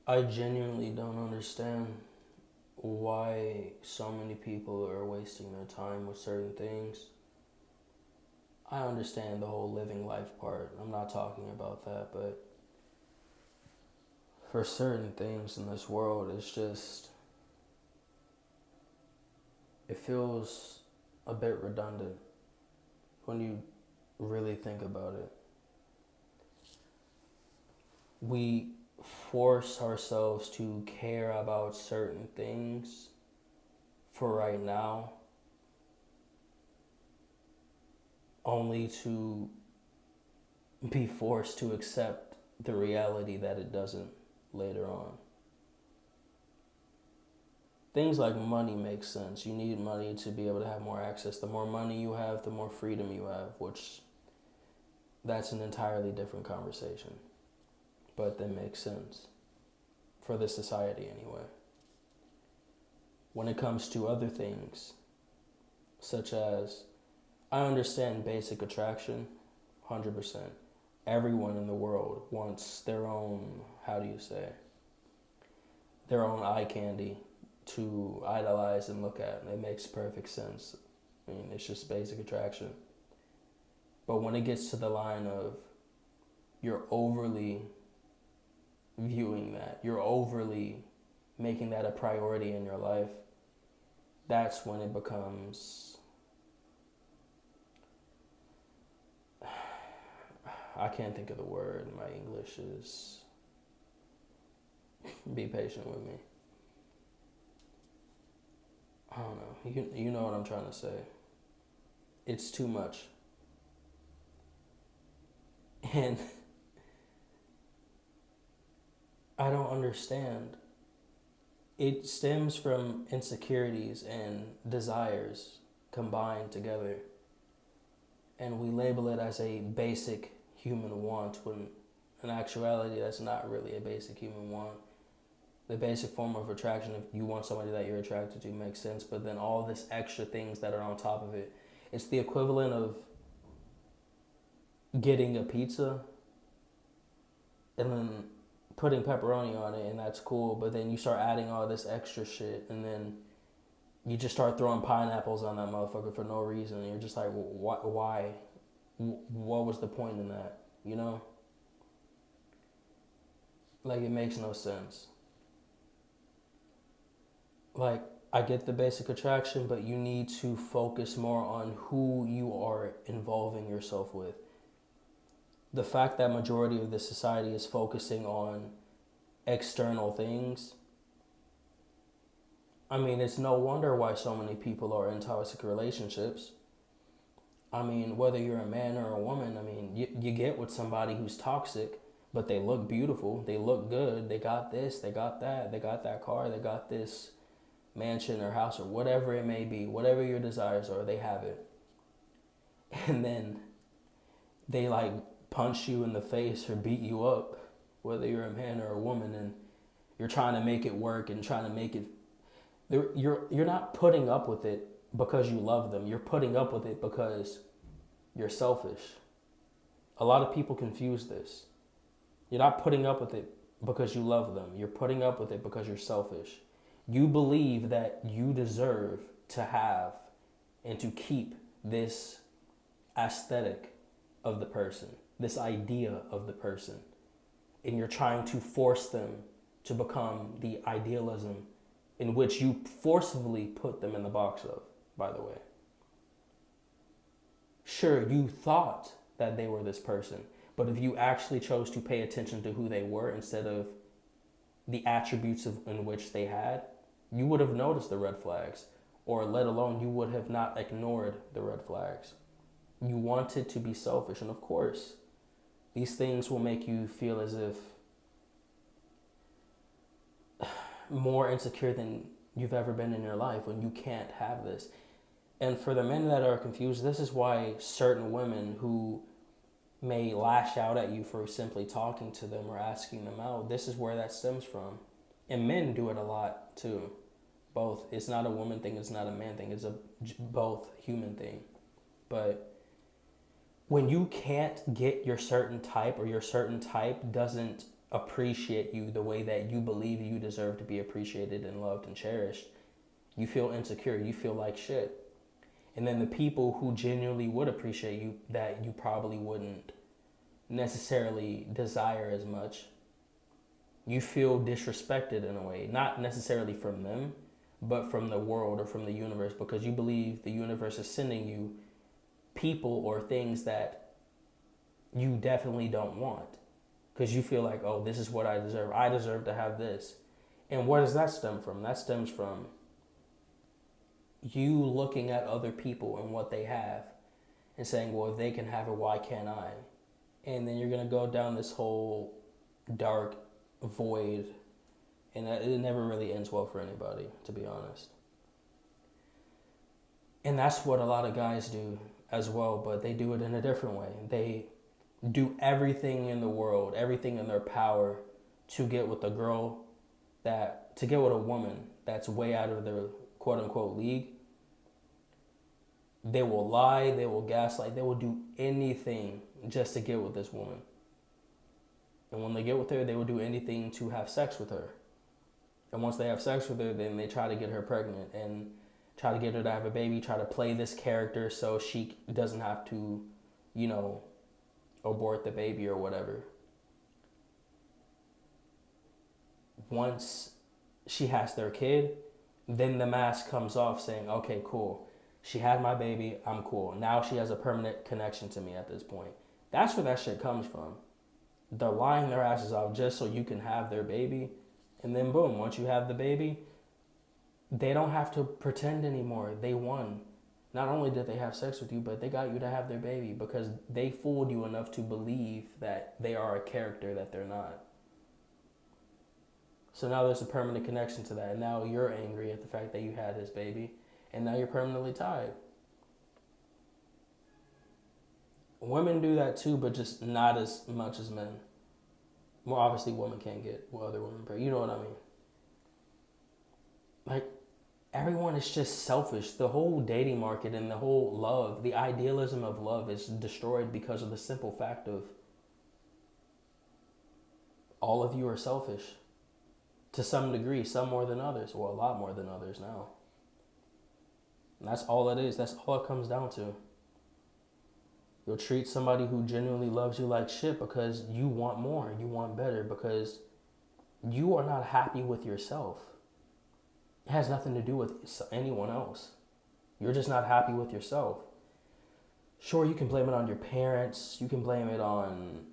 I genuinely don't understand why so many people are wasting their time with certain things. I understand the whole living life part. I'm not talking about that, but for certain things in this world, it feels a bit redundant when you really think about it. We force ourselves to care about certain things for right now, only to be forced to accept the reality that it doesn't later on. Things like money make sense. You need money to be able to have more access. The more money you have, the more freedom you have, which that's an entirely different conversation. But that makes sense for this society anyway. When it comes to other things, such as I understand basic attraction, 100%. Everyone in the world wants their own, how do you say, their own eye candy to idolize and look at. And it makes perfect sense. I mean, it's just basic attraction. But when it gets to the line of you're overly viewing that, you're overly making that a priority in your life, that's when it becomes, I can't think of the word. My English is, be patient with me. I don't know. You know what I'm trying to say. It's too much. And I don't understand. It stems from insecurities and desires combined together. And we label it as a basic human want when in actuality that's not really a basic human want. The basic form of attraction, if you want somebody that you're attracted to, makes sense, but then all this extra things that are on top of it, it's the equivalent of getting a pizza and then putting pepperoni on it, and that's cool, but then you start adding all this extra shit, and then you just start throwing pineapples on that motherfucker for no reason, and you're just like, why? What was the point in that? You know? Like, it makes no sense. Like, I get the basic attraction, but you need to focus more on who you are involving yourself with. The fact that majority of the society is focusing on external things, I mean, it's no wonder why so many people are in toxic relationships. I mean, whether you're a man or a woman, I mean, you get with somebody who's toxic, but they look beautiful, they look good, they got this, they got that car, they got this mansion or house or whatever it may be, whatever your desires are, they have it. And then they like punch you in the face or beat you up, whether you're a man or a woman, and you're trying to make it work and trying to make it. You're not putting up with it because you love them. You're putting up with it because you're selfish. A lot of people confuse this. You're not putting up with it because you love them. You're putting up with it because you're selfish. You believe that you deserve to have and to keep this aesthetic of the person, this idea of the person, and you're trying to force them to become the idealism in which you forcibly put them in the box of, by the way. Sure, you thought that they were this person, but if you actually chose to pay attention to who they were instead of the attributes in which they had, you would have noticed the red flags, or let alone you would have not ignored the red flags. You wanted to be selfish, and of course, these things will make you feel as if more insecure than you've ever been in your life when you can't have this. And for the men that are confused, this is why certain women who may lash out at you for simply talking to them or asking them out, this is where that stems from. And men do it a lot too. Both. It's not a woman thing, it's not a man thing, it's a both human thing. But when you can't get your certain type, or your certain type doesn't appreciate you the way that you believe you deserve to be appreciated and loved and cherished, you feel insecure. You feel like shit. And then the people who genuinely would appreciate you, that you probably wouldn't necessarily desire as much, you feel disrespected in a way. Not necessarily from them, but from the world or from the universe, because you believe the universe is sending you people or things that you definitely don't want. Because you feel like, oh, this is what I deserve. I deserve to have this. And where does that stem from? That stems from you looking at other people and what they have and saying, well, if they can have it, why can't I? And then you're going to go down this whole dark void, and it never really ends well for anybody, to be honest. And that's what a lot of guys do as well, but they do it in a different way. They do everything in the world, everything in their power to get with a girl to get with a woman that's way out of their quote unquote league. They will lie, they will gaslight, they will do anything just to get with this woman. And when they get with her, they will do anything to have sex with her. And once they have sex with her, then they try to get her pregnant and try to get her to have a baby, try to play this character so she doesn't have to, abort the baby or whatever. Once she has their kid, then the mask comes off saying, okay, cool. She had my baby, I'm cool. Now she has a permanent connection to me at this point. That's where that shit comes from. They're lying their asses off just so you can have their baby. And then boom, once you have the baby, they don't have to pretend anymore. They won. Not only did they have sex with you, but they got you to have their baby because they fooled you enough to believe that they are a character that they're not. So now there's a permanent connection to that. And now you're angry at the fact that you had his baby. And now you're permanently tied. Women do that too, but just not as much as men. Well, obviously women can't get other women pregnant. You know what I mean? Like, everyone is just selfish. The whole dating market and the whole love, the idealism of love is destroyed because of the simple fact of all of you are selfish. To some degree, some more than others. Well, a lot more than others now. And that's all it is. That's all it comes down to. You'll treat somebody who genuinely loves you like shit because you want more, you want better, because you are not happy with yourself. It has nothing to do with anyone else. You're just not happy with yourself. Sure, you can blame it on your parents. You can blame it on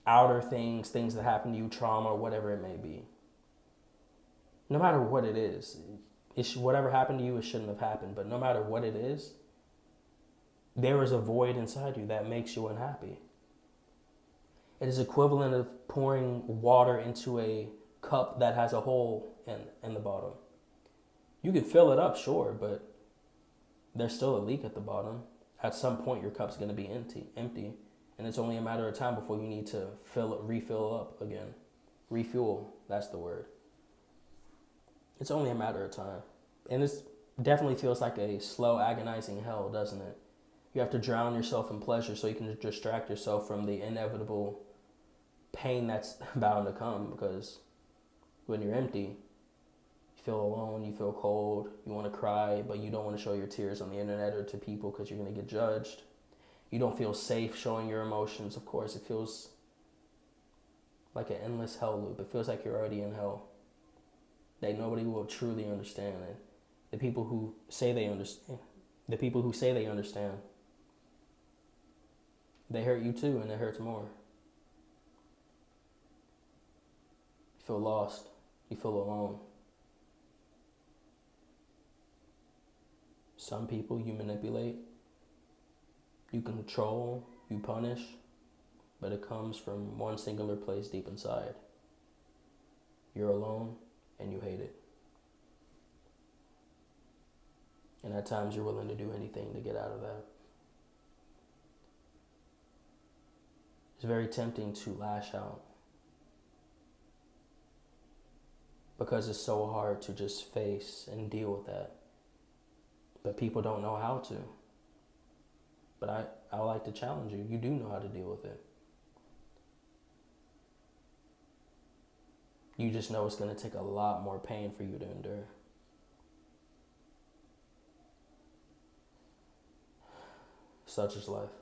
outer things that happen to you, trauma, or whatever it may be. No matter what it is, whatever happened to you, it shouldn't have happened. But no matter what it is, there is a void inside you that makes you unhappy. It is equivalent of pouring water into a cup that has a hole in the bottom. You can fill it up, sure, but there's still a leak at the bottom. At some point, your cup's going to be empty, and it's only a matter of time before you need to refill up again. Refuel, that's the word. It's only a matter of time. And it definitely feels like a slow, agonizing hell, doesn't it? You have to drown yourself in pleasure so you can distract yourself from the inevitable pain that's bound to come, because when you're empty, you feel alone, you feel cold, you want to cry, but you don't want to show your tears on the internet or to people because you're going to get judged. You don't feel safe showing your emotions. Of course, it feels like an endless hell loop. It feels like you're already in hell. That nobody will truly understand it. The people who say they understand, they hurt you too, and it hurts more. You feel lost. You feel alone. Some people you manipulate, you control, you punish, but it comes from one singular place deep inside. You're alone and you hate it. And at times you're willing to do anything to get out of that. It's very tempting to lash out because it's so hard to just face and deal with that. But people don't know how to. But I like to challenge you. You do know how to deal with it. You just know it's going to take a lot more pain for you to endure. Such is life.